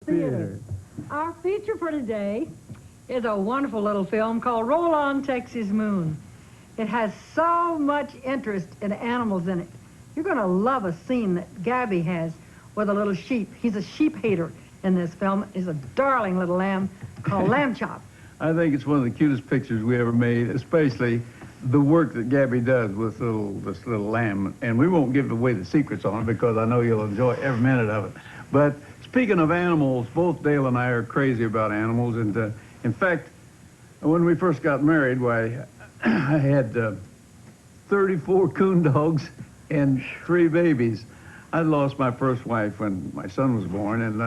Theater. Our feature for today is a wonderful little film called Roll On, Texas Moon. It has so much interest in animals in it. You're going to love a scene that Gabby has with a little sheep. He's a sheep hater in this film. He's a darling little lamb called Lamb Chop. I think it's one of the cutest pictures we ever made, especially the work that Gabby does with this little lamb. And we won't give away the secrets on it because I know you'll enjoy every minute of it. But speaking of animals, both Dale and I are crazy about animals. And in fact, when we first got married, why, I had 34 coon dogs and 3 babies. I lost my first wife when my son was born. And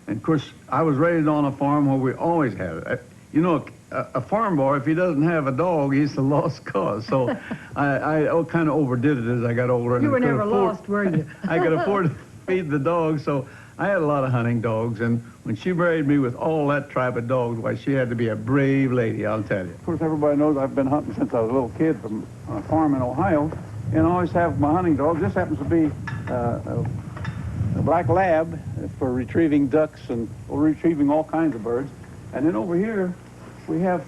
of course, I was raised on a farm where we always had it. You know, a farm boy, if he doesn't have a dog, he's a lost cause. So I kind of overdid it as I got older. You were never lost, were you? I could afford to feed the dogs, so I had a lot of hunting dogs. And when she married me with all that tribe of dogs, why, she had to be a brave lady, I'll tell you. Of course, everybody knows I've been hunting since I was a little kid from a farm in Ohio, and I always have my hunting dogs. This happens to be a black lab for retrieving ducks and retrieving all kinds of birds. And then over here, we have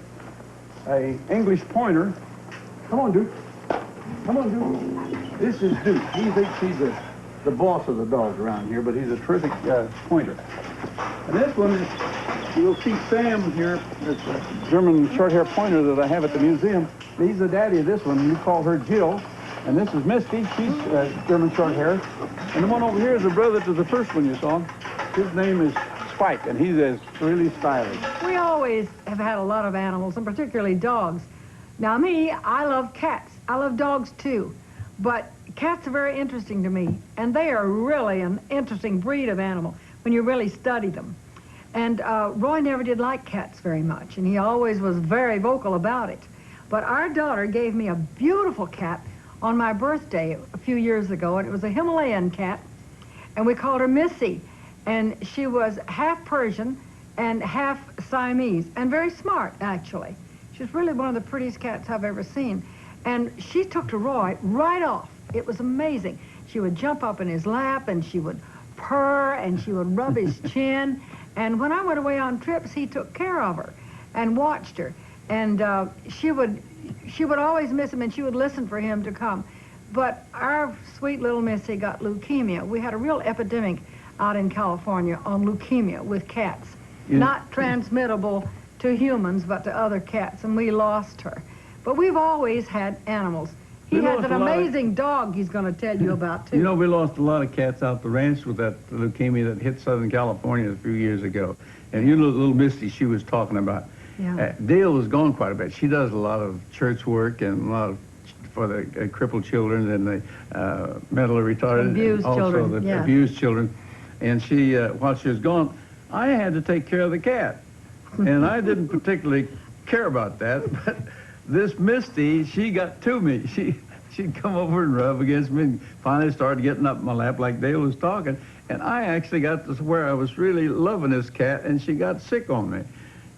a English pointer. Come on, Duke. Come on, Duke. This is Duke. He thinks he's the boss of the dogs around here, but he's a terrific pointer. And this one is, you'll see Sam here, this German short-hair pointer that I have at the museum. He's the daddy of this one. We call her Jill. And this is Misty. She's German short-hair. And the one over here is a brother to the first one you saw. His name is Spike, and he's really stylish. We always have had a lot of animals, and particularly dogs. Now me, I love cats. I love dogs too. But cats are very interesting to me, and they are really an interesting breed of animal when you really study them. And Roy never did like cats very much, and he always was very vocal about it. But our daughter gave me a beautiful cat on my birthday a few years ago, and it was a Himalayan cat, and we called her Missy. And she was half Persian and half Siamese, and very smart, actually. She's really one of the prettiest cats I've ever seen. And she took to Roy right off. It was amazing. She would jump up in his lap, and she would purr, and she would rub his chin. And when I went away on trips, he took care of her and watched her. And she would always miss him, and she would listen for him to come. But our sweet little Missy got leukemia. We had a real epidemic out in California on leukemia with cats. Not transmittable to humans, but to other cats, and we lost her. But we've always had animals. He has an amazing dog he's going to tell you about, too. You know, we lost a lot of cats out the ranch with that leukemia that hit Southern California a few years ago. And you know, little Misty she was talking about. Yeah. Dale was gone quite a bit. She does a lot of church work and a lot of for the crippled children and the mentally retarded. Abused and also children, the abused children. And she, while she was gone, I had to take care of the cat. And I didn't particularly care about that, but this Misty, she got to me. She'd come over and rub against me and finally started getting up in my lap like Dale was talking. And I actually got to where I was really loving this cat, and she got sick on me.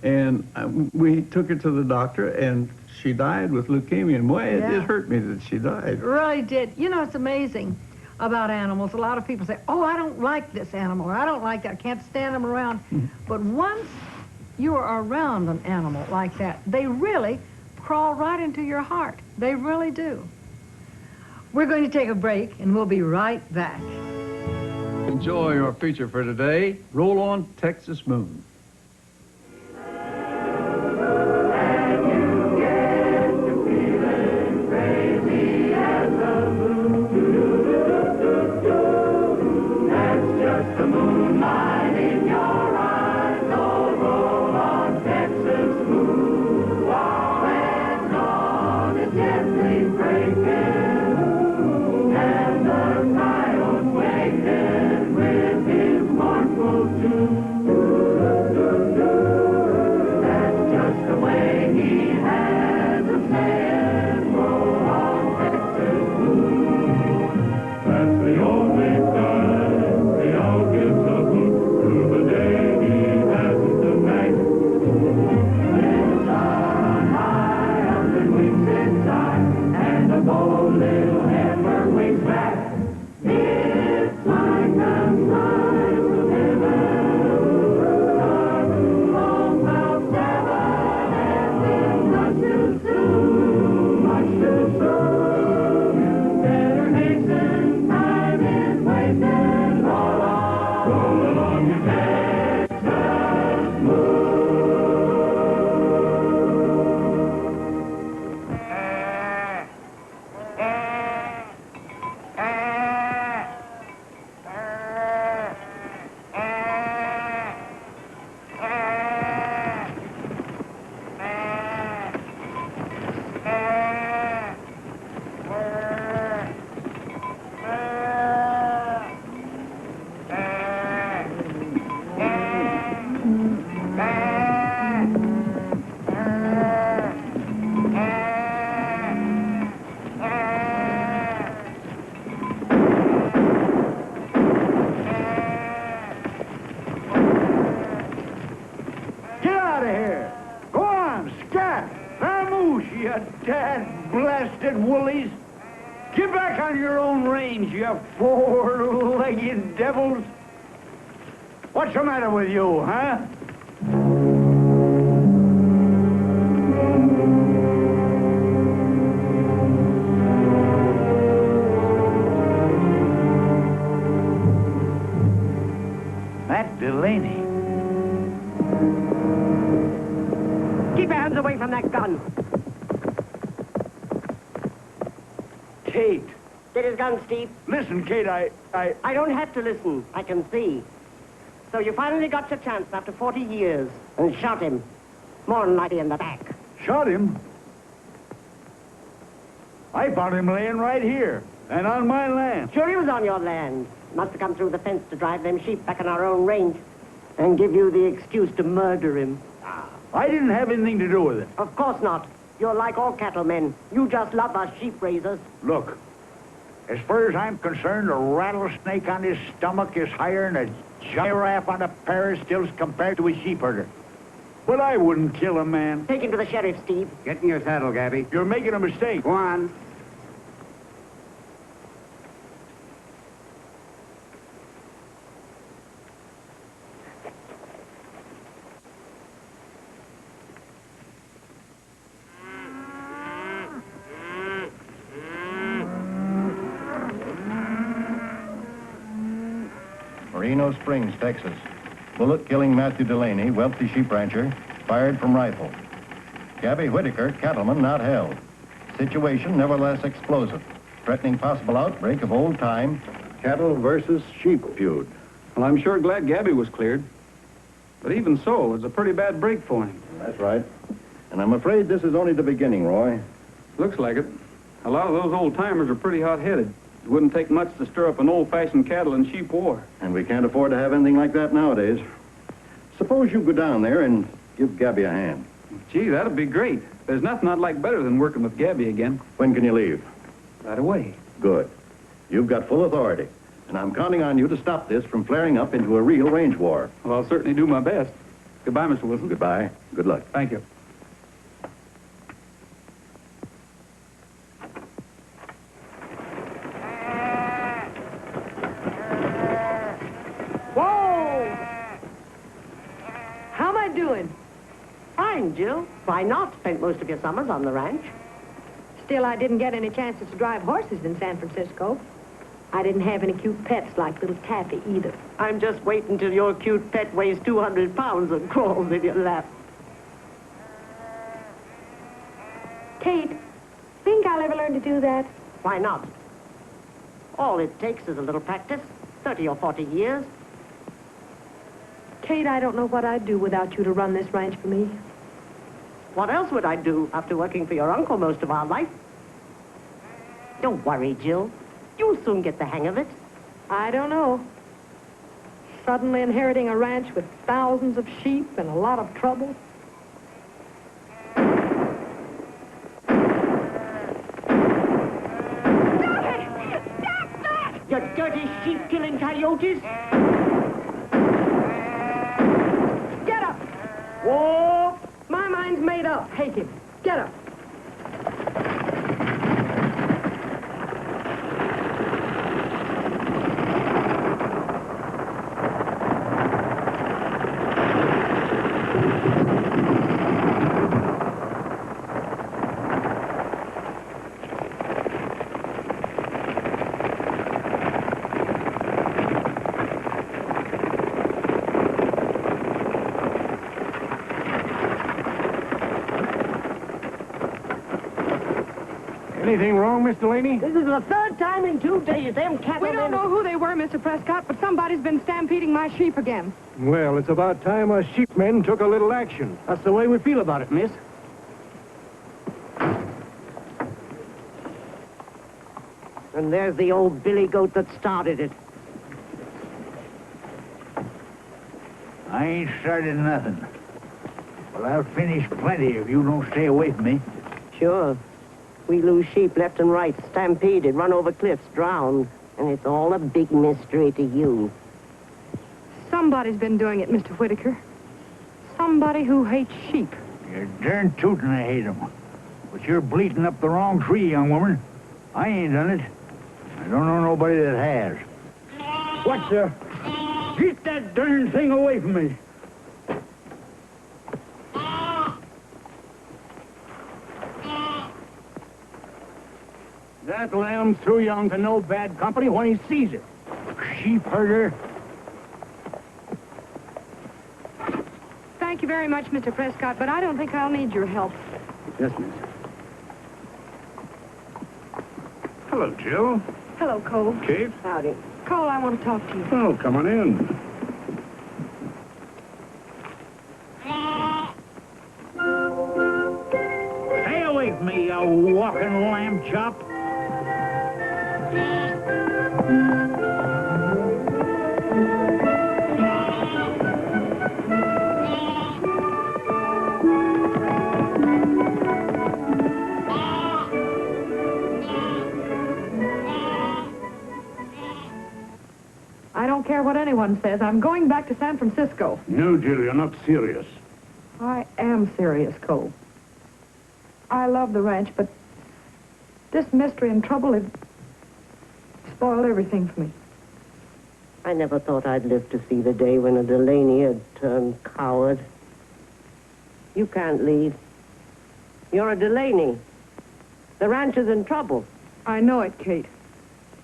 And we took her to the doctor, and she died with leukemia. And boy, it hurt me that she died. It really did. You know, it's amazing about animals. A lot of people say, oh, I don't like this animal, or I don't like that, I can't stand them around. But once you are around an animal like that, they really crawl right into your heart. They really do. We're going to take a break, and we'll be right back. Enjoy our feature for today, Roll On, Texas Moon. Get out of here! Go on, scat! Vamoose, you dad-blasted woolies! Get back on your own range, you four-legged devils! What's the matter with you, huh? Matt Delaney. Keep your hands away from that gun. Kate. Get his gun, Steve. Listen, Kate, I don't have to listen. I can see. So you finally got your chance after 40 years and shot him. More than likely in the back. shot him. I found him laying right here, and on my land. Sure he was on your land. Must have come through the fence to drive them sheep back in our own range and give you the excuse to murder him. I didn't have anything to do with it. Of course not. You're like all cattlemen. You just love us sheep raisers. Look, as far as I'm concerned, a rattlesnake on his stomach is higher than a giraffe on a pair of stilts compared to a sheep herder. But I wouldn't kill a man. Take him to the sheriff, Steve. Get in your saddle, Gabby. You're making a mistake. Go on. Merino Springs, Texas. Bullet killing Matthew Delaney, wealthy sheep rancher, fired from rifle. Gabby Whitaker, cattleman, not held. Situation nevertheless explosive, threatening possible outbreak of old-time cattle versus sheep feud. Well, I'm sure glad Gabby was cleared. But even so, it's a pretty bad break for him. That's right. And I'm afraid this is only the beginning, Roy. Looks like it. A lot of those old-timers are pretty hot-headed. It wouldn't take much to stir up an old-fashioned cattle and sheep war. And we can't afford to have anything like that nowadays. Suppose you go down there and give Gabby a hand. Gee, that'd be great. There's nothing I'd like better than working with Gabby again. When can you leave? Right away. Good. You've got full authority. And I'm counting on you to stop this from flaring up into a real range war. Well, I'll certainly do my best. Goodbye, Mr. Wilson. Goodbye. Good luck. Thank you. Whoa! How am I doing? Fine, Jill. Why not? Spent most of your summers on the ranch. Still, I didn't get any chances to drive horses in San Francisco. I didn't have any cute pets like little Taffy either. I'm just waiting till your cute pet weighs 200 pounds and crawls in your lap. Kate, think I'll ever learn to do that? Why not? All it takes is a little practice. 30 or 40 years. Kate, I don't know what I'd do without you to run this ranch for me. What else would I do after working for your uncle most of our life? Don't worry, Jill. You'll soon get the hang of it. I don't know. Suddenly inheriting a ranch with thousands of sheep and a lot of trouble. You dirty sheep-killing coyotes! Get up! Whoa! My mind's made up. Take him. Get up. Anything wrong, Miss Delaney? This is the third time in 2 days them cattle... We don't know who they were, Mr. Prescott, but somebody's been stampeding my sheep again. Well, it's about time us sheepmen took a little action. That's the way we feel about it, miss. And there's the old billy goat that started it. I ain't started nothing. Well, I'll finish plenty if you don't stay away from me. Sure. We lose sheep left and right, stampeded, run over cliffs, drowned. And it's all a big mystery to you. Somebody's been doing it, Mr. Whitaker. Somebody who hates sheep. You're darn tootin' I hate 'em. But you're bleating up the wrong tree, young woman. I ain't done it. I don't know nobody that has. What, sir? Get that darn thing away from me. That lamb's too young to know bad company when he sees it. Sheep herder. Thank you very much, Mr. Prescott, but I don't think I'll need your help. Yes, miss. Hello, Jill. Hello, Cole. Kate? Howdy. Cole, I want to talk to you. Oh, come on in. Stay away from me, you walking lamb chop. I don't care what anyone says. I'm going back to San Francisco. No, Jill, you're not serious. I am serious, Cole. I love the ranch, but this mystery and trouble have spoiled everything for me. I never thought I'd live to see the day when a Delaney had turned coward. You can't leave. You're a Delaney. The ranch is in trouble. I know it, Kate.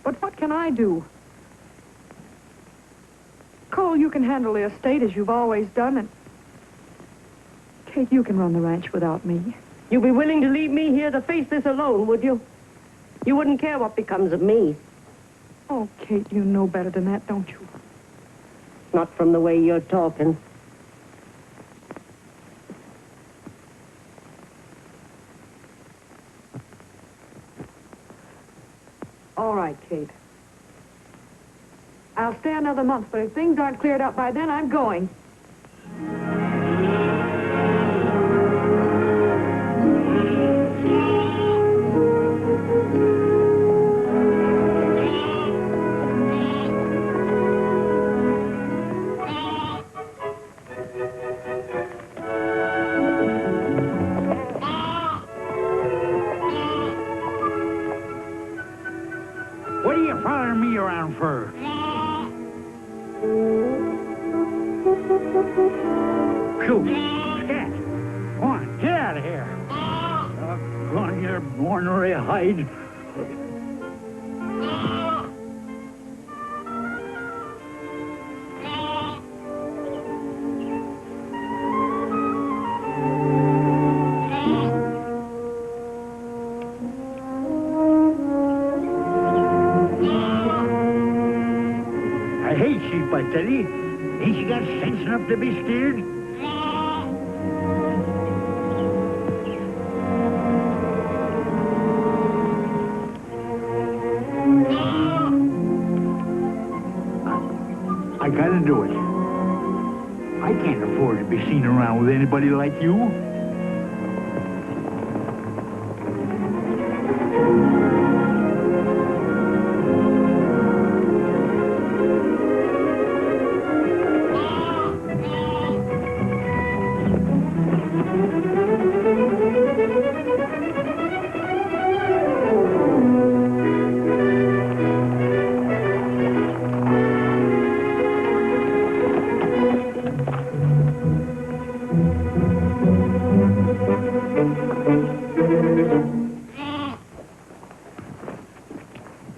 But what can I do? Cole, you can handle the estate as you've always done, and Kate, you can run the ranch without me. You'd be willing to leave me here to face this alone, would you? You wouldn't care what becomes of me. Oh, Kate, you know better than that, don't you? Not from the way you're talking. All right, Kate. I'll stay another month, but if things aren't cleared up by then, I'm going. What are you following me around for? Shoot, scat. Come on, get out of here. Go on your ornery hide. I hate sheep, I tell you. Ain't you got sense enough to be scared? I gotta do it. I can't afford to be seen around with anybody like you.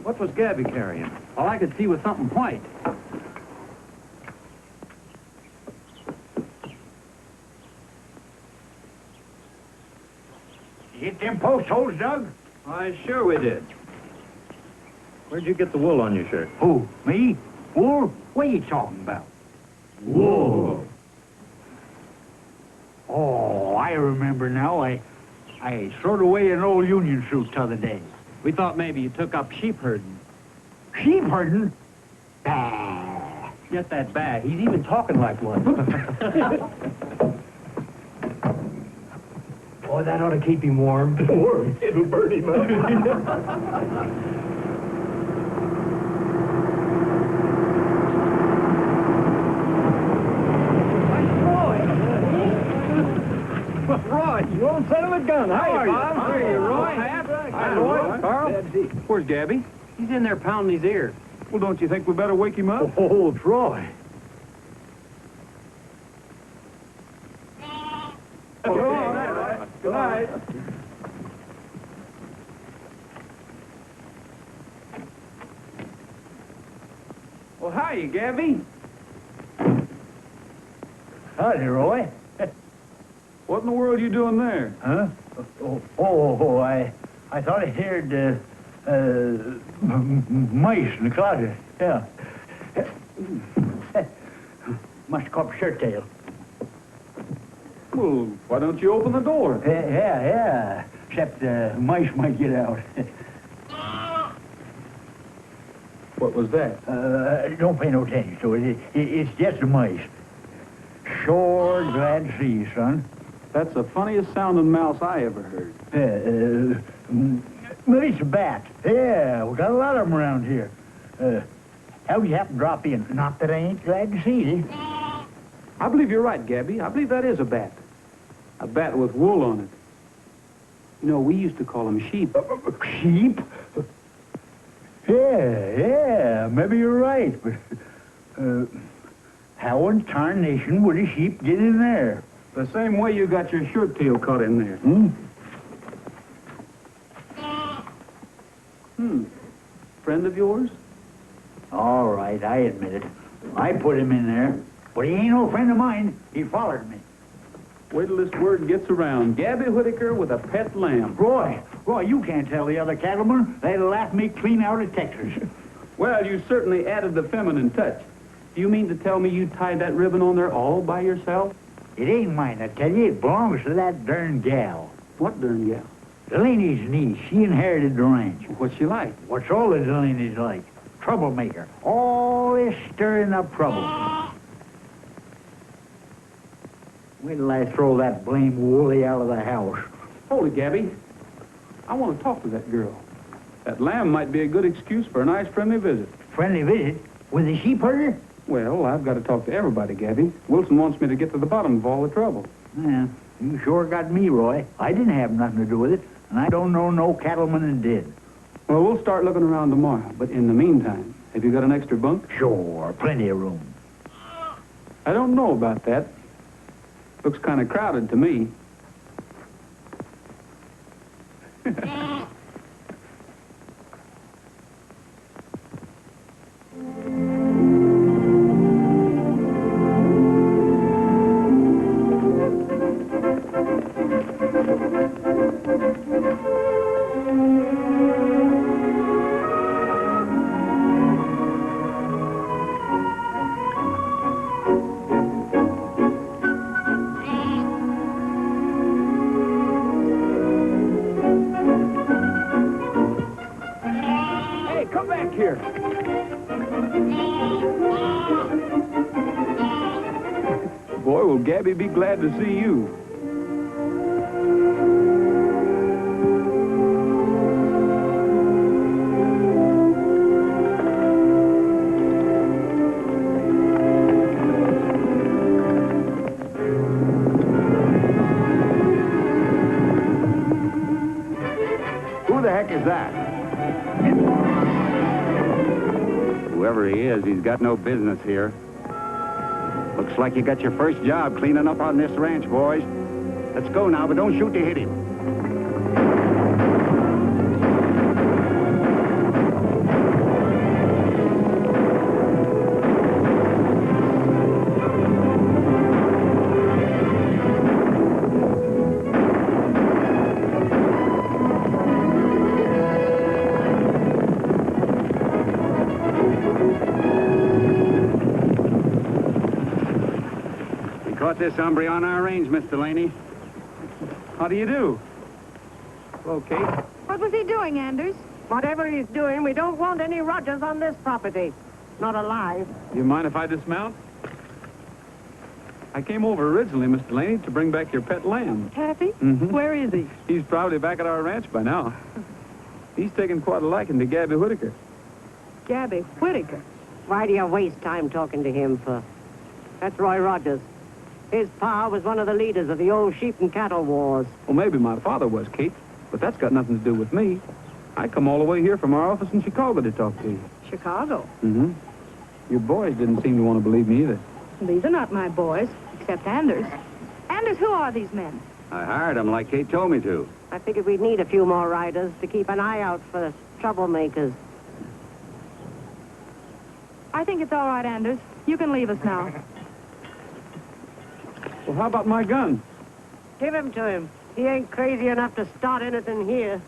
What was Gabby carrying? All I could see was something white. You get them post holes dug? Why, sure we did. Where'd you get the wool on your shirt? Who, me? Wool? What are you talking about? Wool. Oh, I remember now. I throwed away an old Union suit t'other day. We thought maybe you took up sheep herding. Sheep herding? Bah. Get that bag. He's even talking like one. Boy, that ought to keep him warm. Warm? It'll burn him up. Roy, you old son of a gun. How are you? Bob. How are you, Roy? Hi, Roy. Carl? Where's Gabby? He's in there pounding his ears. Well, don't you think we better wake him up? Oh, Troy. Good night. Well, hiya, Gabby. Howdy, Roy. What in the world are you doing there? Huh? I thought I heard, mice in the closet. Yeah. Must have caught shirt tail. Well, why don't you open the door? Yeah. Except, mice might get out. What was that? Don't pay no attention to it. It's just the mice. Sure glad to see you, son. That's the funniest sounding mouse I ever heard. Maybe it's a bat. Yeah, we got a lot of them around here. How'd you happen to drop in? Not that I ain't glad to see you. I believe you're right, Gabby. I believe that is a bat. A bat with wool on it. You know, we used to call them sheep. Sheep? Yeah, maybe you're right, but how in tarnation would a sheep get in there? The same way you got your shirt tail caught in there. Friend of yours? All right, I admit it. I put him in there, but he ain't no friend of mine. He followed me. Wait till this word gets around. Gabby Whitaker with a pet lamb. Roy, you can't tell the other cattlemen. They'll laugh me clean out of Texas. Well, you certainly added the feminine touch. Do you mean to tell me you tied that ribbon on there all by yourself? It ain't mine, I tell you. It belongs to that darn gal. What darn gal? Delaney's niece. She inherited the ranch. What's she like? What's all the Delaney's like? Troublemaker. Always stirring up trouble. Wait till I throw that blame Wooly out of the house. Hold it, Gabby. I want to talk to that girl. That lamb might be a good excuse for a nice friendly visit. Friendly visit? With the sheep herder? Well, I've got to talk to everybody, Gabby. Wilson wants me to get to the bottom of all the trouble. Yeah, you sure got me, Roy. I didn't have nothing to do with it, and I don't know no cattleman that did. Well, we'll start looking around tomorrow, but in the meantime, have you got an extra bunk? Sure, plenty of room. I don't know about that. Looks kind of crowded to me. Come back here. Boy, will Gabby be glad to see you. Who the heck is that? Whoever he is, he's got no business here. Looks like you got your first job cleaning up on this ranch, boys. Let's go now, but don't shoot to hit him. caught this hombre on our range, Miss Delaney. How do you do? Hello, Kate. What was he doing, Anders? Whatever he's doing, we don't want any Rogers on this property. Not alive. Do you mind if I dismount? I came over originally, Miss Delaney, to bring back your pet lamb. Taffy? Mm-hmm. Where is he? He's probably back at our ranch by now. He's taken quite a liking to Gabby Whitaker. Gabby Whitaker. Why do you waste time talking to him for? That's Roy Rogers. His pa was one of the leaders of the old sheep and cattle wars. Well, maybe my father was, Kate, but that's got nothing to do with me. I come all the way here from our office in Chicago to talk to you. Chicago. Mm-hmm. Your boys didn't seem to want to believe me either. These are not my boys, except Anders. Anders, who are these men? I hired him like Kate told me to. I figured we'd need a few more riders to keep an eye out for troublemakers. I think it's all right, Anders. You can leave us now. Well, how about my gun? Give him to him. He ain't crazy enough to start anything here.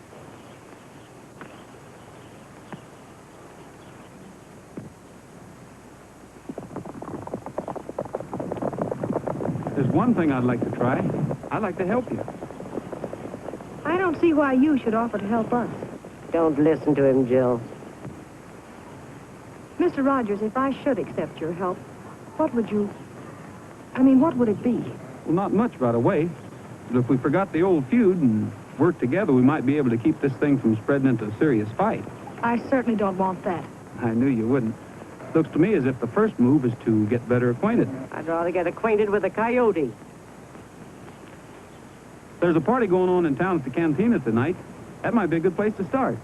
There's one thing I'd like to try. I'd like to help you. I don't see why you should offer to help us. Don't listen to him, Jill. Mr. Rogers, if I should accept your help, what would it be? Well, not much right away. But if we forgot the old feud and worked together, we might be able to keep this thing from spreading into a serious fight. I certainly don't want that. I knew you wouldn't. Looks to me as if the first move is to get better acquainted. I'd rather get acquainted with a coyote. There's a party going on in town at the cantina tonight. That might be a good place to start.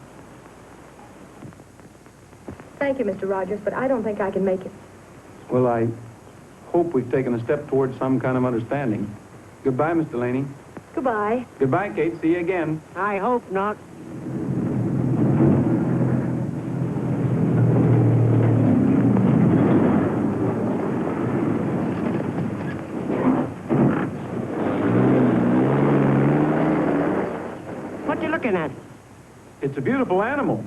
Thank you, Mr. Rogers, but I don't think I can make it. Well, I hope we've taken a step towards some kind of understanding. Goodbye, Miss Delaney. Goodbye. Goodbye, Kate. See you again. I hope not. What you looking at? It's a beautiful animal.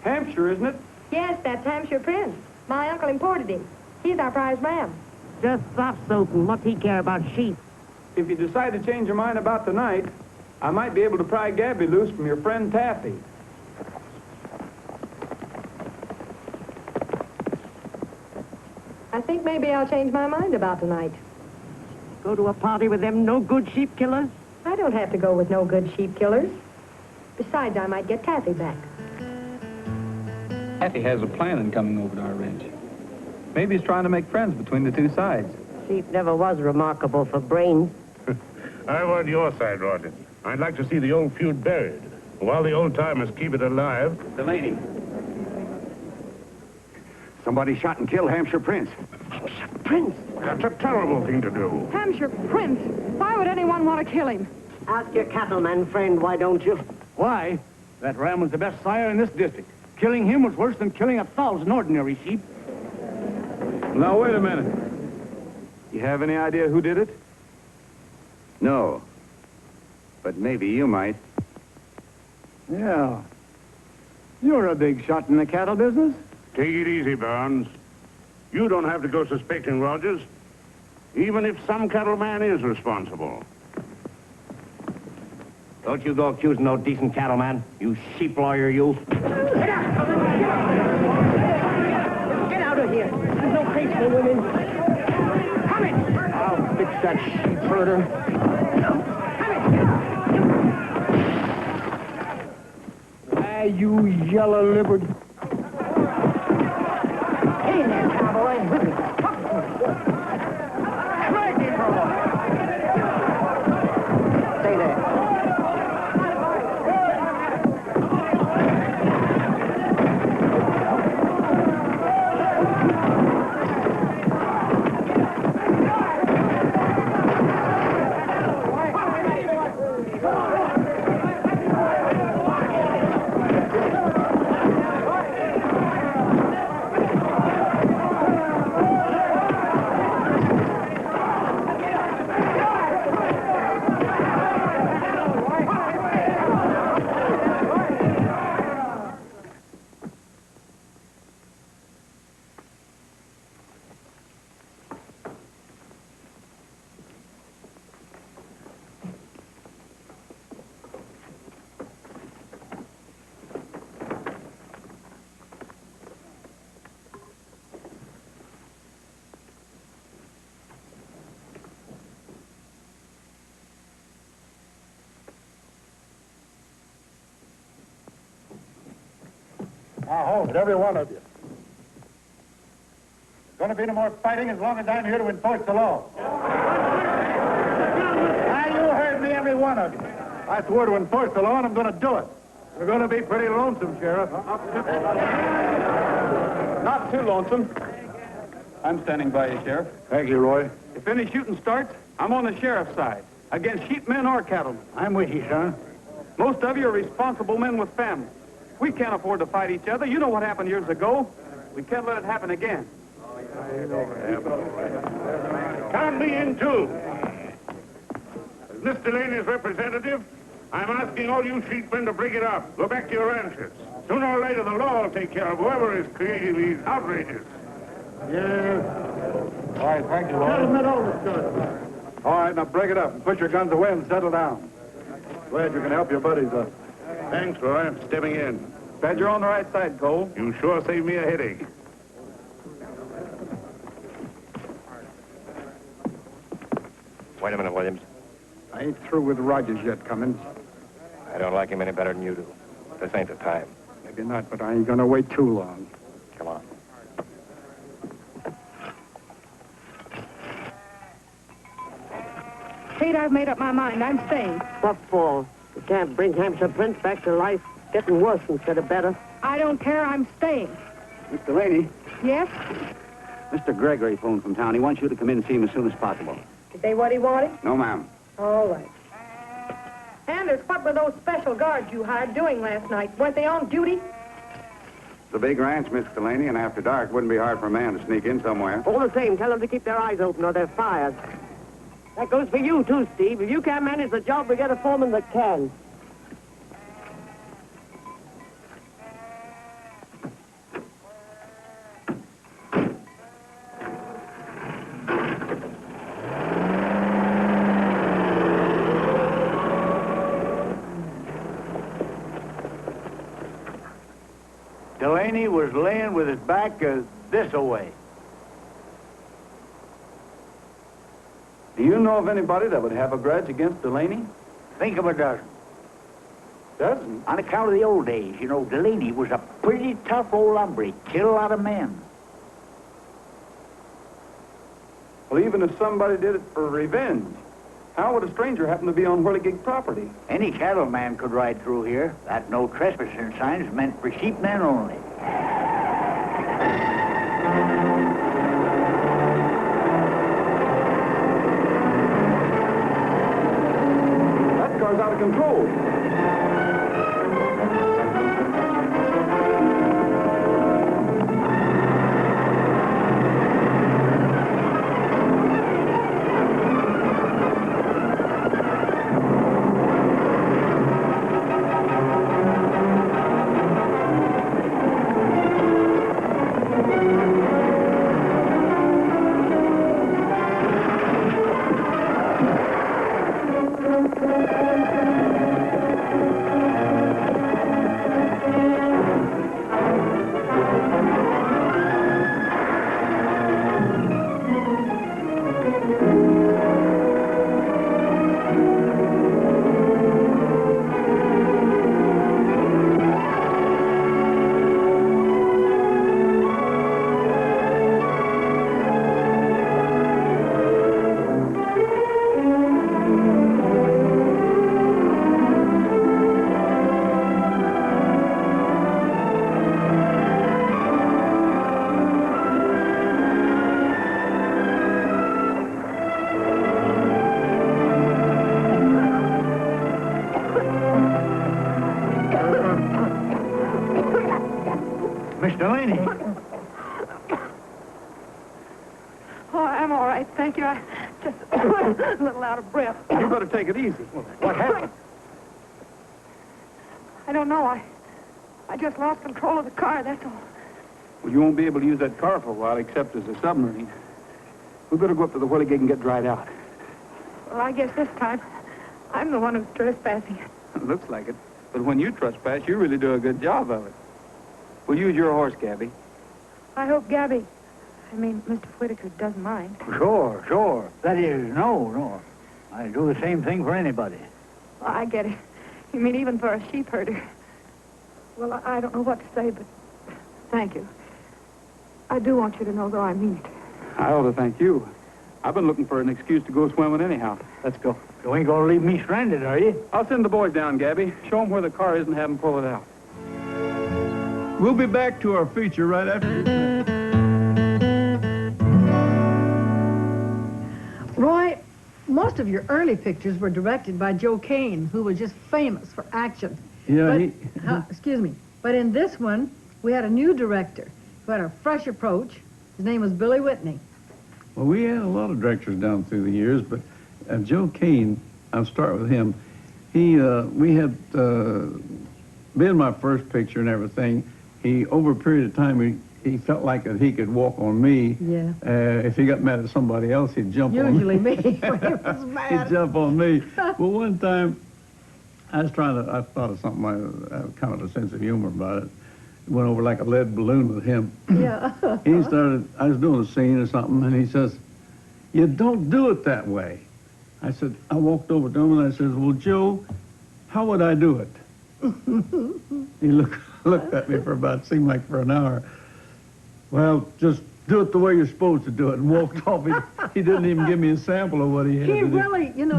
Hampshire, isn't it? Yes, that's Hampshire Prince. My uncle imported him. He's our prize ram. Just soft soaking. What's he care about sheep? If you decide to change your mind about tonight, I might be able to pry Gabby loose from your friend Taffy. I think maybe I'll change my mind about tonight. Go to a party with them no-good sheep killers? I don't have to go with no good sheep killers. Besides, I might get Taffy back. Taffy has a plan in coming over to our ranch. Maybe he's trying to make friends between the two sides. Sheep never was remarkable for brains. I'm on your side, Rogers. I'd like to see the old feud buried, while the old-timers keep it alive. Delaney. Somebody shot and killed Hampshire Prince. Hampshire Prince? That's a terrible thing to do. Hampshire Prince? Why would anyone want to kill him? Ask your cattleman friend, why don't you? Why? That ram was the best sire in this district. Killing him was worse than killing 1,000 ordinary sheep. Now, wait a minute. You have any idea who did it? No. But maybe you might. Yeah. You're a big shot in the cattle business. Take it easy, Barnes. You don't have to go suspecting Rogers, even if some cattleman is responsible. Don't you go accusing no decent cattleman, you sheep lawyer, you. Get out of here. There's no place for women. Come in. I'll fix that sheep herder. Ah, you yellow-livered. Get in there, cowboy. Stay there. Now hold it, every one of you. There's going to be no more fighting as long as I'm here to enforce the law. Now you heard me, every one of you. I swore to enforce the law, and I'm going to do it. We're going to be pretty lonesome, Sheriff. Not too lonesome. I'm standing by you, Sheriff. Thank you, Roy. If any shooting starts, I'm on the sheriff's side, against sheepmen or cattlemen. I'm with you, son. Most of you are responsible men with families. We can't afford to fight each other. You know what happened years ago. We can't let it happen again. Count me in, too. As Miss Delaney's representative, I'm asking all you sheepmen to break it up. Go back to your ranches. Sooner or later, the law will take care of whoever is creating these outrages. Yeah. All right, thank you, Roy. All right, now break it up and put your guns away and settle down. Glad you can help your buddies. Thanks, Roy. I'm stepping in. Glad you're on the right side, Cole. You sure saved me a headache. Wait a minute, Williams. I ain't through with Rogers yet, Cummins. I don't like him any better than you do. This ain't the time. Maybe not, but I ain't gonna wait too long. Come on. Kate, I've made up my mind. I'm staying. What for? You can't bring Hampshire Prince back to life. Getting worse instead of better. I don't care. I'm staying. Miss Delaney, Yes? Mr. Gregory phoned from town. He wants you to come in and see him as soon as possible. Is they what he wanted? No, ma'am. All right. Anders, what were those special guards you hired doing last night? Weren't they on duty? It's a big ranch, Miss Delaney, and after dark, wouldn't be hard for a man to sneak in somewhere. All the same, tell them to keep their eyes open or they're fired. That goes for you, too, Steve. If you can't manage the job, we get a foreman that can. Delaney was laying with his back this-a-way. Do you know of anybody that would have a grudge against Delaney? Think of a dozen. Doesn't. On account of the old days, you know, Delaney was a pretty tough old hombre. Killed a lot of men. Well, even if somebody did it for revenge, how would a stranger happen to be on Whirligig property? Any cattleman could ride through here. That no trespassing sign's meant for sheepmen only. That car's out of control. Miss Delaney. Oh, I'm all right. Thank you. I just a little out of breath. You better take it easy. What happened? I don't know. I just lost control of the car, that's all. Well, you won't be able to use that car for a while, except as a submarine. We better go up to the Whirligig and get dried out. Well, I guess this time I'm the one who's trespassing. Looks like it. But when you trespass, you really do a good job of it. We'll use your horse, Gabby. I hope Gabby, Mr. Whitaker doesn't mind. Sure, sure. That is, no. I'd do the same thing for anybody. Well, I get it. You mean even for a sheep herder? Well, I don't know what to say, but Thank you. I do want you to know, though, I mean it. I ought to thank you. I've been looking for an excuse to go swimming anyhow. Let's go. You ain't gonna leave me stranded, are you? I'll send the boys down, Gabby. Show them where the car is and have them pull it out. We'll be back to our feature right after this. Roy, most of your early pictures were directed by Joe Kane, who was just famous for action. Yeah, But, excuse me. But in this one, we had a new director who had a fresh approach. His name was Billy Whitney. Well, we had a lot of directors down through the years, but Joe Kane, I'll start with him. We had, being my first picture and everything, over a period of time, he felt like that he could walk on me. Yeah. If he got mad at somebody else, he'd jump on me. Usually me, when he was mad. He'd jump on me. Well, one time, I thought of something, kind of a sense of humor about it. Went over like a lead balloon with him. Yeah. I was doing a scene or something, and he says, "You don't do it that way." I walked over to him and I said, "Well, Joe, how would I do it?" He looked at me seemed like for an hour. "Well, just do it the way you're supposed to do it," and walked off. He didn't even give me a sample of what he had to do.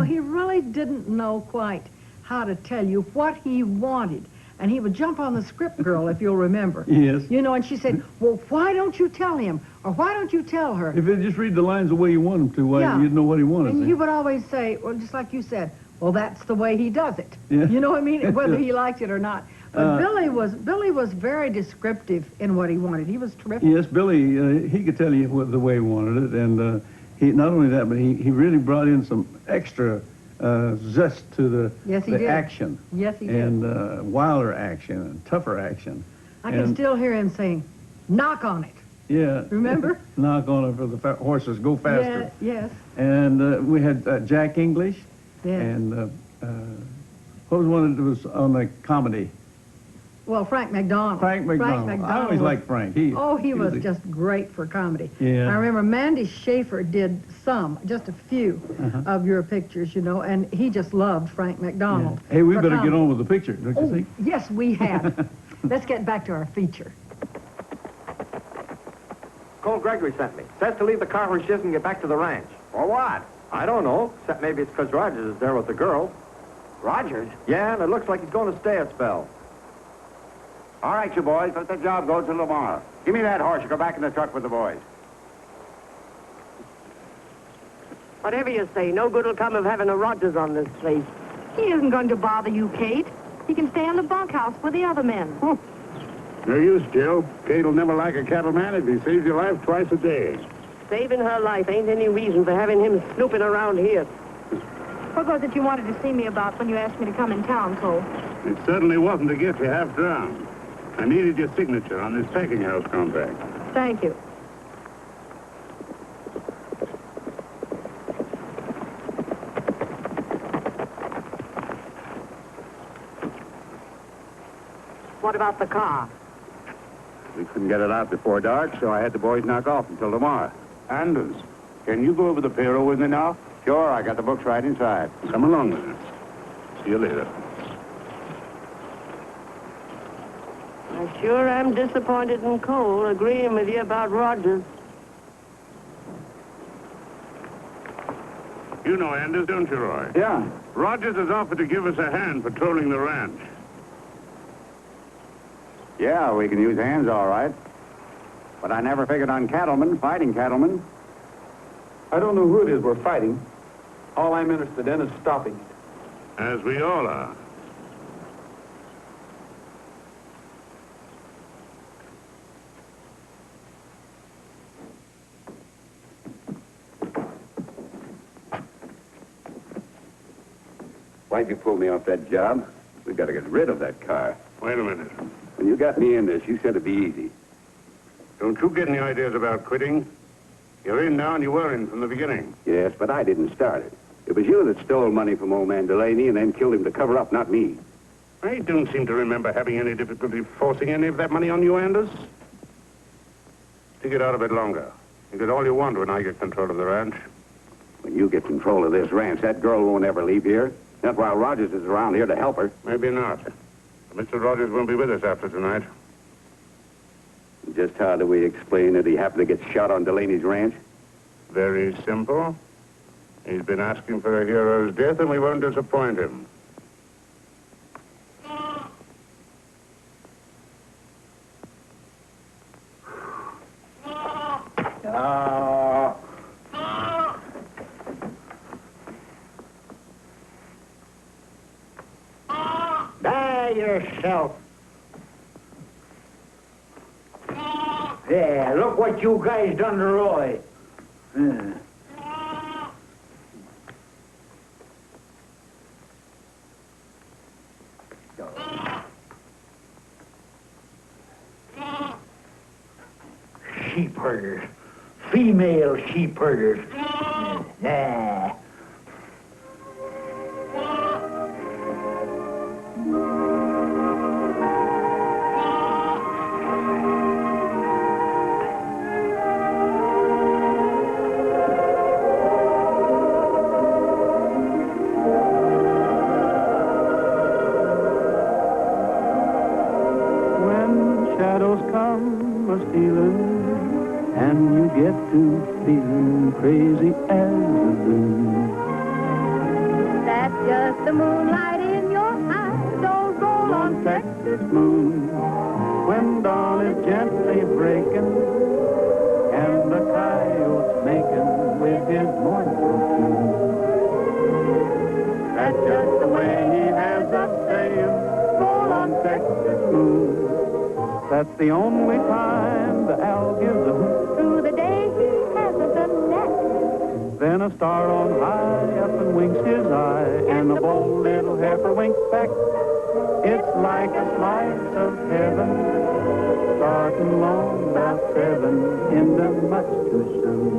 He really didn't know quite how to tell you what he wanted. And he would jump on the script girl, if you'll remember. Yes. And she said, "Well, why don't you tell him? Or why don't you tell her?" If you just read the lines the way you want him to, you'd know what he wanted. And you would always say, well, just like you said, well, that's the way he does it. Yeah. You know what I mean? Whether he liked it or not. But Billy was very descriptive in what he wanted. He was terrific. Yes, Billy, he could tell you the way he wanted it. And he not only that, but he really brought in some extra zest to the action. Yes, he did. And wilder action and tougher action. I can still hear him saying, "Knock on it." Yeah. Remember? Knock on it for the horses go faster. Yeah, yes. And we had Jack English. Yeah. And what was one that was on the comedy? Well, Frank McDonald. Frank McDonald. I always liked Frank. He was just great for comedy. Yeah. I remember Mandy Schaefer did just a few of your pictures, and he just loved Frank McDonald. Yeah. Hey, we better get on with the picture, don't you think? Yes, we have. Let's get back to our feature. Cole Gregory sent me. Says to leave the car where she is and get back to the ranch. For what? I don't know, except maybe it's because Rogers is there with the girl. Rogers? Yeah, and it looks like he's going to stay a spell. All right, you boys, let the job go till tomorrow. Give me that horse and go back in the truck with the boys. Whatever you say, no good will come of having a Rogers on this place. He isn't going to bother you, Kate. He can stay in the bunkhouse with the other men. No use, Joe. Kate'll never like a cattleman if he saves your life twice a day. Saving her life ain't any reason for having him snooping around here. What was it you wanted to see me about when you asked me to come in town, Cole? It certainly wasn't to get you half drowned. I needed your signature on this packing house contract. Thank you. What about the car? We couldn't get it out before dark, so I had the boys knock off until tomorrow. Anders, can you go over the payroll with me now? Sure, I got the books right inside. Come along with us. See you later. I sure am disappointed in Cole, agreeing with you about Rogers. You know Anders, don't you, Roy? Yeah. Rogers has offered to give us a hand patrolling the ranch. Yeah, we can use hands all right. But I never figured on cattlemen, fighting cattlemen. I don't know who it is we're fighting. All I'm interested in is stopping it. As we all are. Why'd you pull me off that job? We've got to get rid of that car. Wait a minute. When you got me in this, you said it'd be easy. Don't you get any ideas about quitting? You're in now and you were in from the beginning. Yes, but I didn't start it. It was you that stole money from old man Delaney and then killed him to cover up, not me. I don't seem to remember having any difficulty forcing any of that money on you, Anders. Stick it out a bit longer. You get all you want when I get control of the ranch. When you get control of this ranch, that girl won't ever leave here. Not while Rogers is around here to help her. Maybe not. Mr. Rogers won't be with us after tonight. how do we explain that he happened to get shot on Delaney's ranch? Very simple. He's been asking for a hero's death, and we won't disappoint him. Die yourself. Yeah, look what you guys done to Roy. Sheep herders. Female sheep herders. Yeah. Shadows come a-stealing, and you get to feeling crazy as a loon. That's just the moonlight in your eyes, old roll on Texas moon. When dawn is gently breaking, and the coyote's making with his mournful tune. That's just the way he has of saying, roll on Texas moon. That's the only time the owl gives a hoot. Through the day he hasn't a net. Then a star on high up and winks his eye, and the bold little heifer winks back. It's like a slice of heaven, starting long about 7, ending much too soon.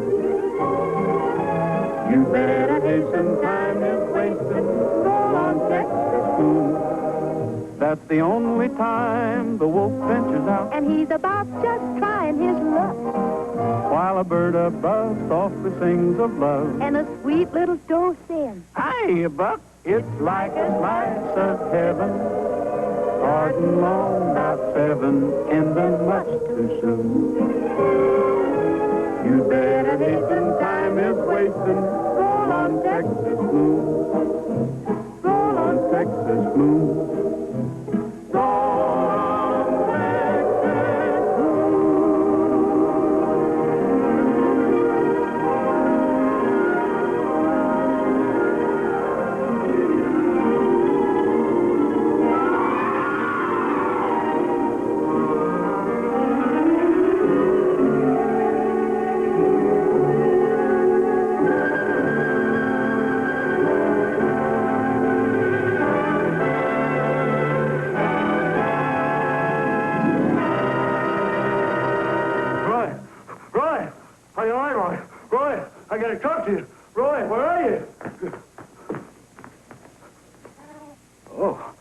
You better hasten, time is wasting, roll on Texas moon. That's the only time the wolf ventures out. And he's about just trying his luck. While a bird above softly sings of love. And a sweet little doe sings. Hi, Buck. It's like a slice of heaven. Starting long about 7, ending much too soon. You better hasten, time is wasting. Roll on Texas moon. Roll on Texas moon. I gotta talk to you. Roy, where are you? Oh.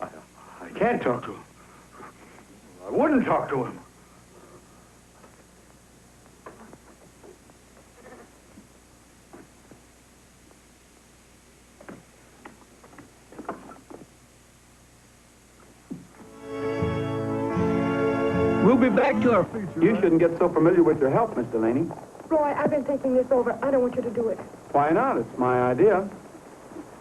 I can't talk to him. I wouldn't talk to him. We'll be back to our feature. You shouldn't get so familiar with your health, Miss Delaney. Roy, I've been thinking this over. I don't want you to do it. Why not? It's my idea.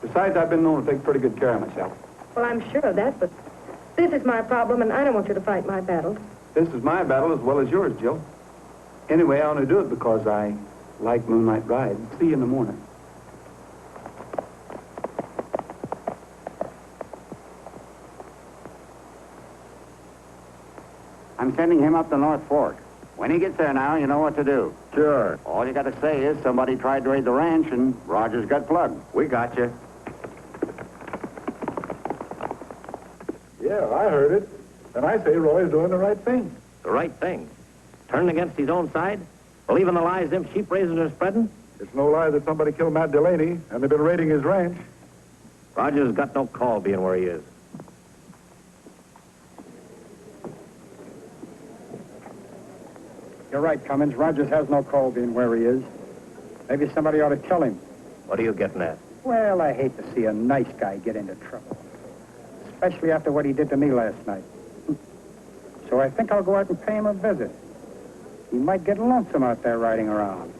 Besides, I've been known to take pretty good care of myself. Well, I'm sure of that, but this is my problem, and I don't want you to fight my battles. This is my battle as well as yours, Jill. Anyway, I only do it because I like Moonlight Ride. See you in the morning. I'm sending him up the North Fork. When he gets there now, you know what to do. Sure. All you got to say is somebody tried to raid the ranch and Rogers got plugged. We got you. Yeah, I heard it. And I say Roy's doing the right thing. The right thing. Turning against his own side? Believing the lies them sheep raisers are spreading? It's no lie that somebody killed Matt Delaney, and they've been raiding his ranch. Rogers got no call being where he is. You're right, Cummins. Rogers has no call being where he is. Maybe somebody ought to tell him. What are you getting at? Well, I hate to see a nice guy get into trouble. Especially after what he did to me last night. So I think I'll go out and pay him a visit. He might get lonesome out there riding around.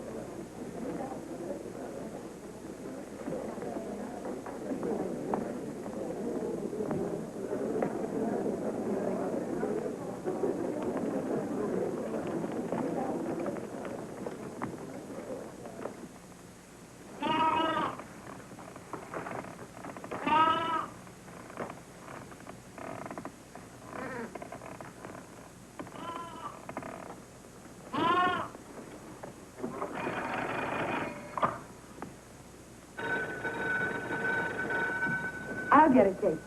I'll get it, Kate.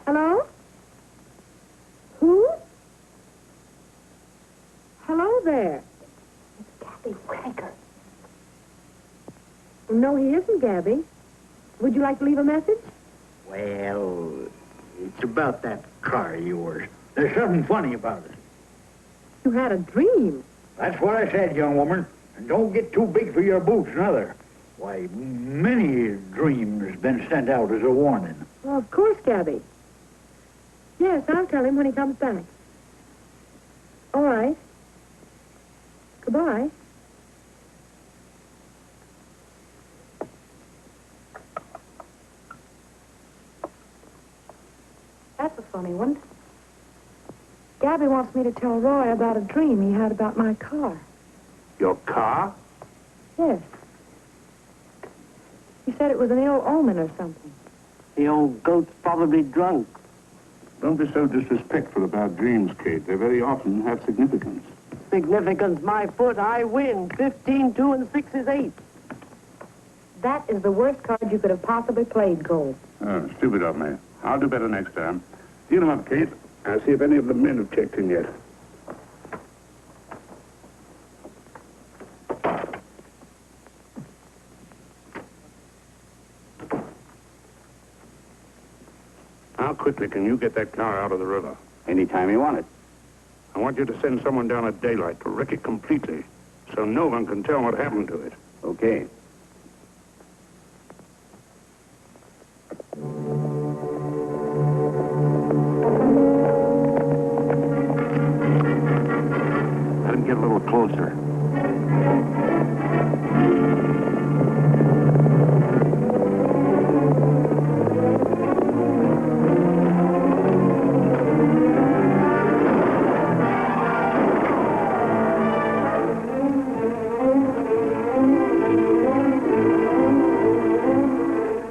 Hello? Who? Hello there. It's Gabby Whittaker. No, he isn't, Gabby. Would you like to leave a message? Well, it's about that car of yours. There's something funny about it. You had a dream. That's what I said, young woman. And don't get too big for your boots, neither. Why, many dreams has been sent out as a warning. Well, of course, Gabby. Yes, I'll tell him when he comes back. All right. Goodbye. That's a funny one. Gabby wants me to tell Roy about a dream he had about my car. Your car? Yes. He said it was an ill omen or something. The old goat's probably drunk. Don't be so disrespectful about dreams, Kate. They very often have significance. Significance, my foot, I win. 15, 2, and 6 is 8. That is the worst card you could have possibly played, Cole. Oh, stupid of me. I'll do better next time. Deal him up, Kate. I'll see if any of the men have checked in yet. How quickly can you get that car out of the river? Anytime you want it. I want you to send someone down at daylight to wreck it completely, so no one can tell what happened to it. Okay. Let him get a little closer.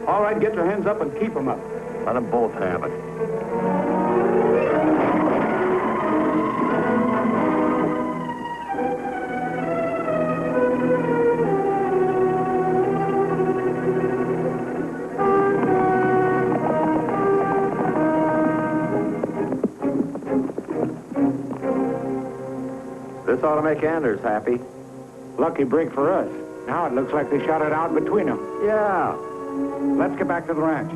All right, get your hands up and keep them up. Let them both have it. This ought to make Anders happy. Lucky break for us. Now it looks like they shot it out between them. Yeah. Let's get back to the ranch.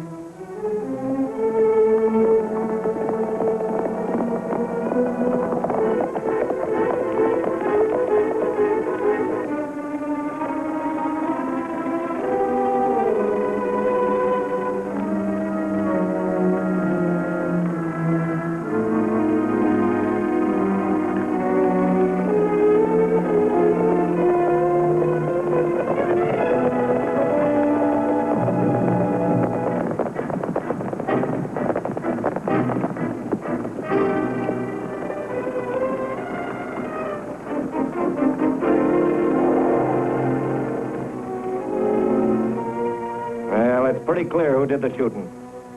Pretty clear who did the shooting.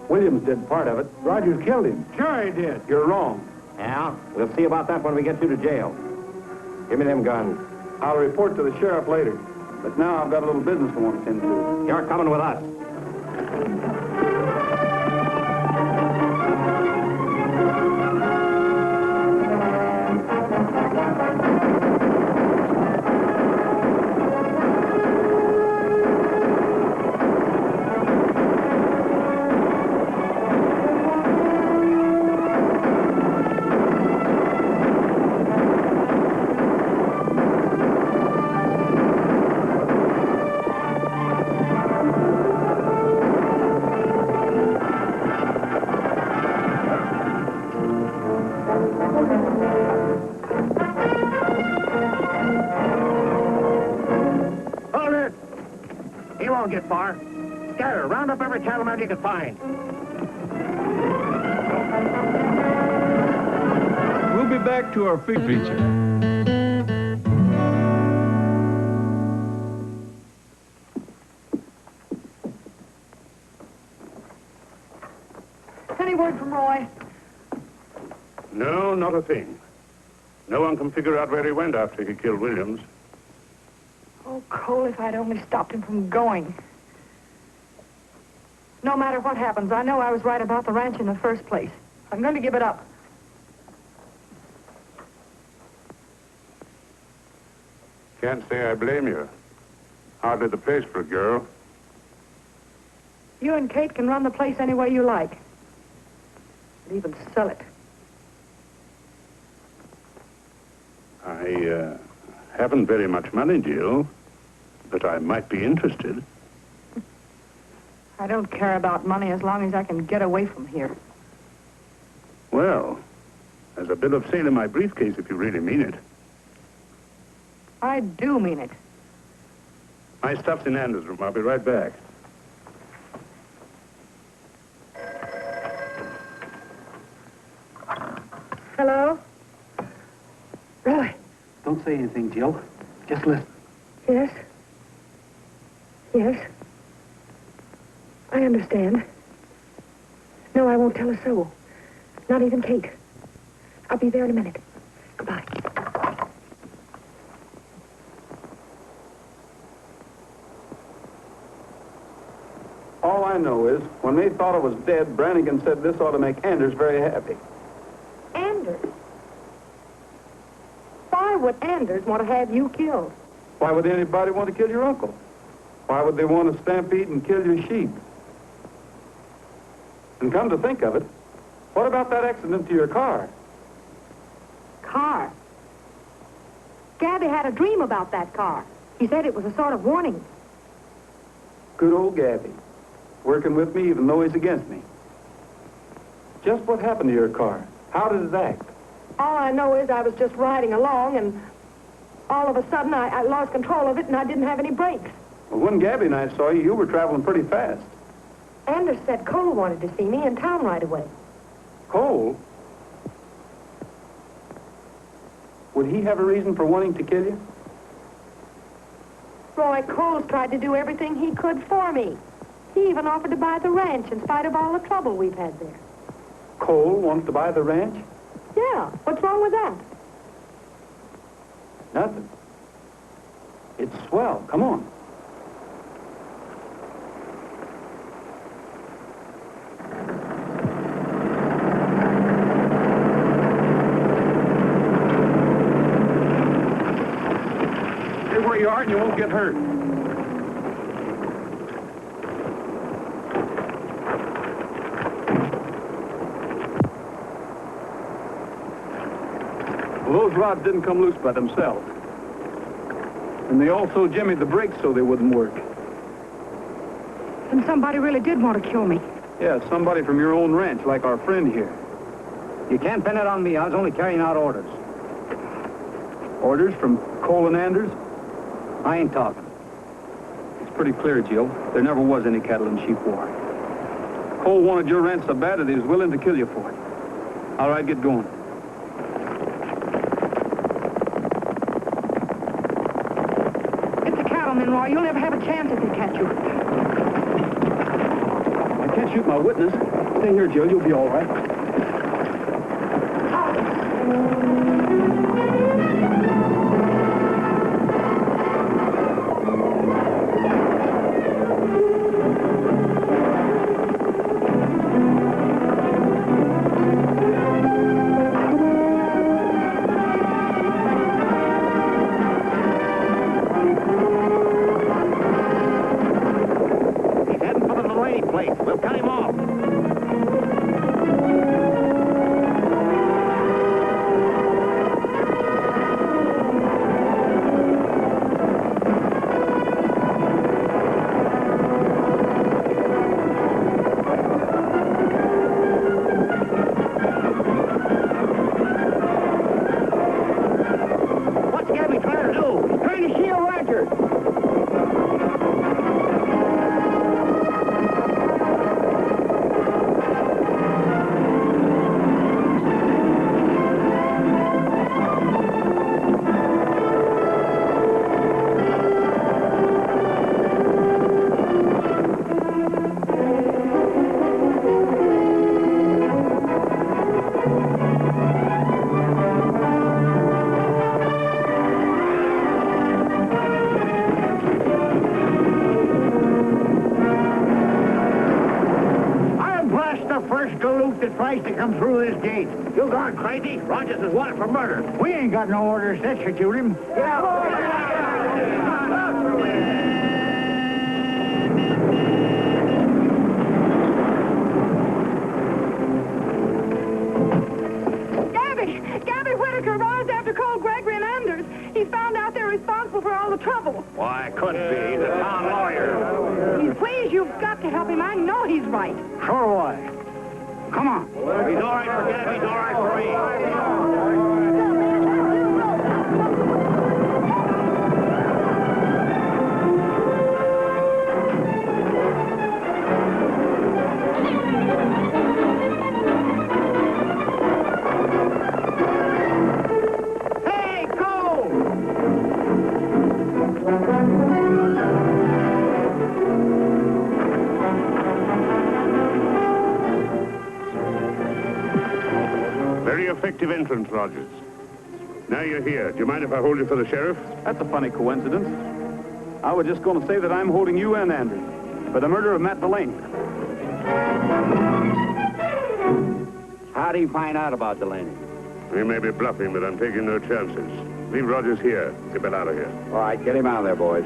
Williams did part of it. Rogers killed him. Sure he did. You're wrong. Yeah? We'll see about that when we get you to jail. Give me them guns. I'll report to the sheriff later. But now I've got a little business I want to attend to. You're coming with us. all get far. Scatter, round up every cattleman you can find. We'll be back to our feature. Any word from Roy? No, not a thing. No one can figure out where he went after he killed Williams. Oh, Cole, if I'd only stopped him from going. No matter what happens, I know I was right about the ranch in the first place. I'm going to give it up. Can't say I blame you. Hardly the place for a girl. You and Kate can run the place any way you like. And even sell it. I haven't very much money, Jill, but I might be interested. I don't care about money as long as I can get away from here. Well, there's a bill of sale in my briefcase if you really mean it. I do mean it. My stuff's in Anders' room. I'll be right back. Hello? Roy. Don't say anything, Jill. Just listen. Yes? Yes? I understand. No, I won't tell a soul. Not even Kate. I'll be there in a minute. Goodbye. All I know is, when they thought I was dead, Brannigan said this ought to make Anders very happy. Anders? Why would Anders want to have you killed? Why would anybody want to kill your uncle? Why would they want to stampede and kill your sheep? And come to think of it, what about that accident to your car? Car? Gabby had a dream about that car. He said it was a sort of warning. Good old Gabby, working with me even though he's against me. Just what happened to your car? How did it act? All I know is I was just riding along, and all of a sudden I lost control of it, and I didn't have any brakes. Well, when Gabby and I saw you, you were traveling pretty fast. Anders said Cole wanted to see me in town right away. Cole? Would he have a reason for wanting to kill you? Roy, Cole's tried to do everything he could for me. He even offered to buy the ranch in spite of all the trouble we've had there. Cole wants to buy the ranch? Yeah, what's wrong with that? Nothing. It's swell. Come on. Stay where you are and you won't get hurt. Well, those rods didn't come loose by themselves. And they also jimmied the brakes so they wouldn't work. And somebody really did want to kill me. Yeah, somebody from your own ranch, like our friend here. You can't pin it on me. I was only carrying out orders. Orders from Cole and Anders? I ain't talking. It's pretty clear, Jill. There never was any cattle and sheep war. Cole wanted your ranch so bad that he was willing to kill you for it. All right, get going. Roy, you'll never have a chance if they catch you. I can't shoot my witness. Stay here, Jill. You'll be all right. come through this gate. You gone crazy? Rogers is wanted for murder. We ain't got no orders to execute him. Gabby Whitaker runs after Cole, Gregory, and Anders. He's found out they're responsible for all the trouble. Why, couldn't be. He's a town lawyer. Please, you've got to help him. I know he's right. Sure why. Come on. He's all right for Gabby. He's all right for me. Effective entrance, Rogers. Now you're here. Do you mind if I hold you for the sheriff? That's a funny coincidence. I was just going to say that I'm holding you and Andrew for the murder of Matt Delaney. How do you find out about Delaney? He may be bluffing, but I'm taking no chances. Leave Rogers here. Get out of here. All right, get him out of there, boys.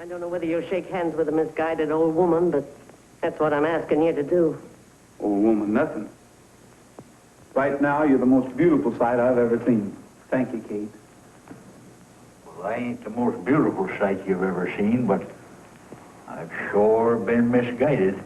I don't know whether you'll shake hands with a misguided old woman, but that's what I'm asking you to do. Old woman, nothing. Right now, you're the most beautiful sight I've ever seen. Thank you, Kate. Well, I ain't the most beautiful sight you've ever seen, but I've sure been misguided.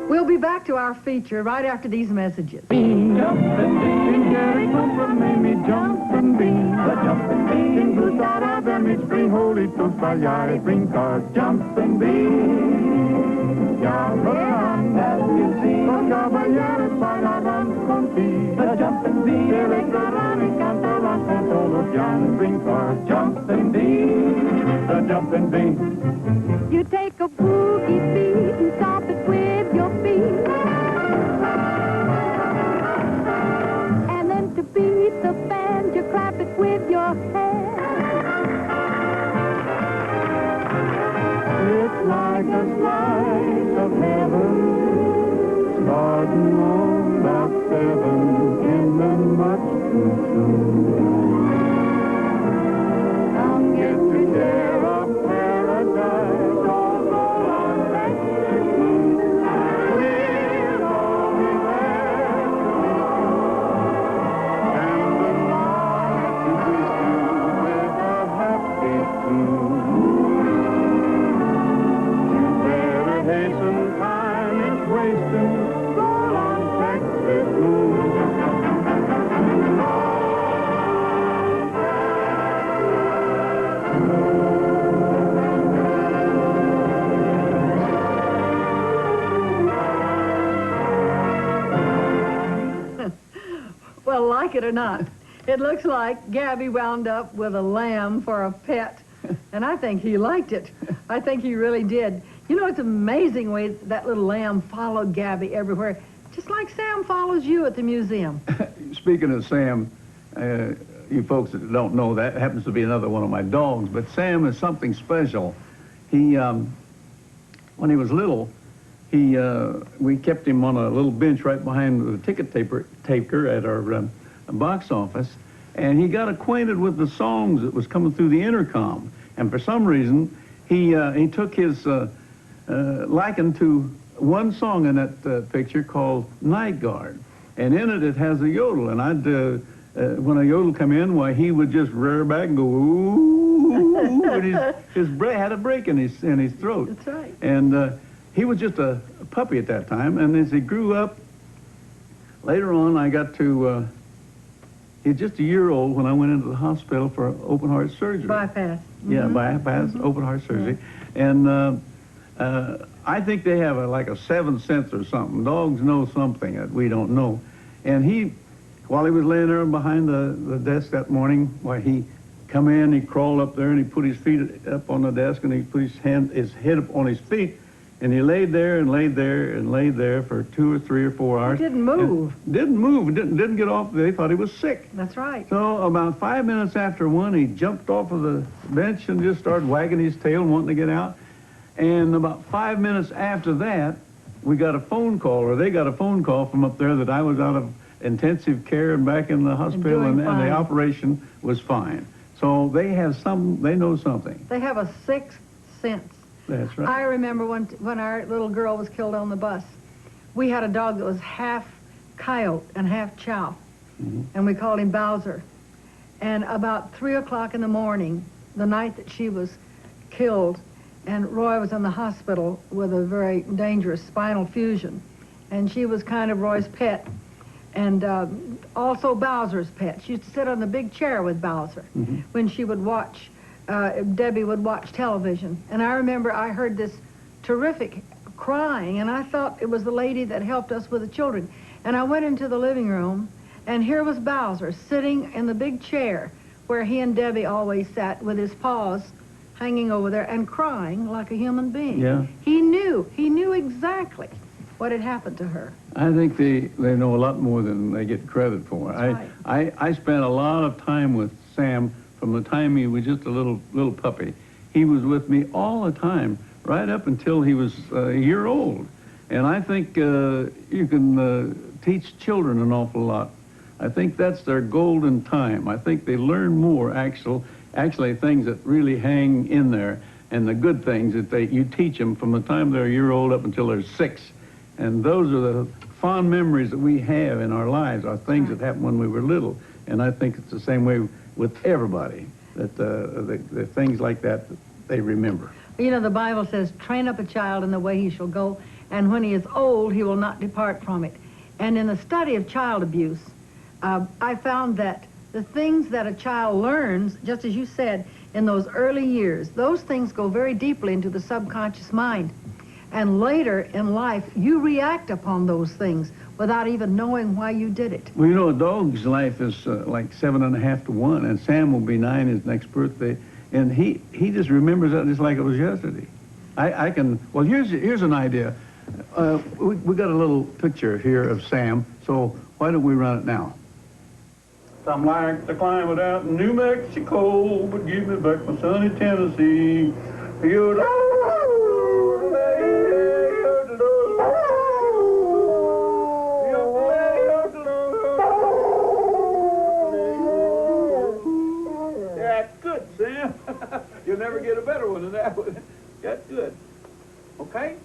We'll be back to our feature right after these messages. Jump and bean, Gary Cooper made me jump and bean. The jumping bean, who thought of them each spring, holy to Sayai, bring cars, jump and bean. Yabaran, as you see, con caballeros bailarán contigo. The jumping bean, electorán y cantarán con todos, young bring cars, jump and bean. The jumping bean. You take a boogie beat and stop it with your feet. And then to beat the band, you clap it with your hands. It's like a slice of heaven, starting on about 7, ending much too soon. Come get to share a paradise, although I'm Texas blue. We'll all be there and the light to wish you with a happy tune. You better hasten, time is wasting, go on Texas blue. Well, like it or not, it looks like Gabby wound up with a lamb for a pet. And I think he liked it. I think he really did. You know, it's amazing way that little lamb followed Gabby everywhere, just like Sam follows you at the museum. Speaking of Sam, you folks that don't know, that happens to be another one of my dogs, but Sam is something special. He, when he was little, we kept him on a little bench right behind the ticket taker at our box office, and he got acquainted with the songs that was coming through the intercom. And for some reason, he took his liking to one song in that picture called Night Guard. And in it, it has a yodel. And when a yodel come in, why, he would just rear back and go, ooh, and his had a break in his throat. That's right. And he was just a puppy at that time. And as he grew up, later on, I got to, he was just a year old when I went into the hospital for open heart surgery. Bypass. Yeah, bypass, open heart surgery. And I think they have like a 7th sense or something. Dogs know something that we don't know. And while he was laying there behind the desk that morning, why, he come in, he crawled up there, and he put his feet up on the desk, and he put his head up on his feet, and he laid there and laid there and laid there for 2 or 3 or 4 hours. He didn't move. Didn't move. Didn't get off. They thought he was sick. That's right. So about 5 minutes after 1, he jumped off of the bench and just started wagging his tail, wanting to get out. And about 5 minutes after that, we got a phone call, or they got a phone call from up there that I was out of intensive care and back in the hospital, and the operation was fine. So they know something. They have a 6th sense. That's right. I remember when our little girl was killed on the bus, we had a dog that was half coyote and half chow, and we called him Bowser. And about 3 o'clock in the morning, the night that she was killed, and Roy was in the hospital with a very dangerous spinal fusion, and she was kind of Roy's pet, and also Bowser's pet. She used to sit on the big chair with Bowser when she would watch. Debbie would watch television. And I remember I heard this terrific crying, and I thought it was the lady that helped us with the children. And I went into the living room, and here was Bowser sitting in the big chair where he and Debbie always sat, with his paws hanging over there and crying like a human being. Yeah. He knew exactly what had happened to her. I think they know a lot more than they get credit for. That's right. I spent a lot of time with Sam from the time he was just a little puppy. He was with me all the time, right up until he was a year old. And I think you can teach children an awful lot I think that's their golden time. I think they learn more actually things that really hang in there, and the good things that you teach them from the time they're a year old up until they're 6. And those are the fond memories that we have in our lives, are things that happened when we were little. And I think it's the same way with everybody, that the things like that they remember. You know, the Bible says, train up a child in the way he shall go, and when he is old, he will not depart from it. And in the study of child abuse, I found that the things that a child learns, just as you said, in those early years, those things go very deeply into the subconscious mind. And later in life, you react upon those things without even knowing why you did it. Well, you know, a dog's life is like 7.5 to 1, and Sam will be 9 his next birthday, and he just remembers that just like it was yesterday. I can, well, here's an idea. We got a little picture here of Sam, so why don't we run it now? I'm like the climate out in New Mexico, but give me back my sunny Tennessee. That's good, Sam. You'll never get a better one than that one. That's good. Okay?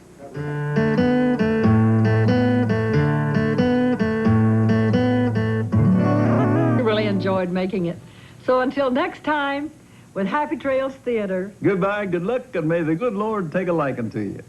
Enjoyed making it. So until next time, with Happy Trails Theater. Goodbye, good luck, and may the good Lord take a liking to you.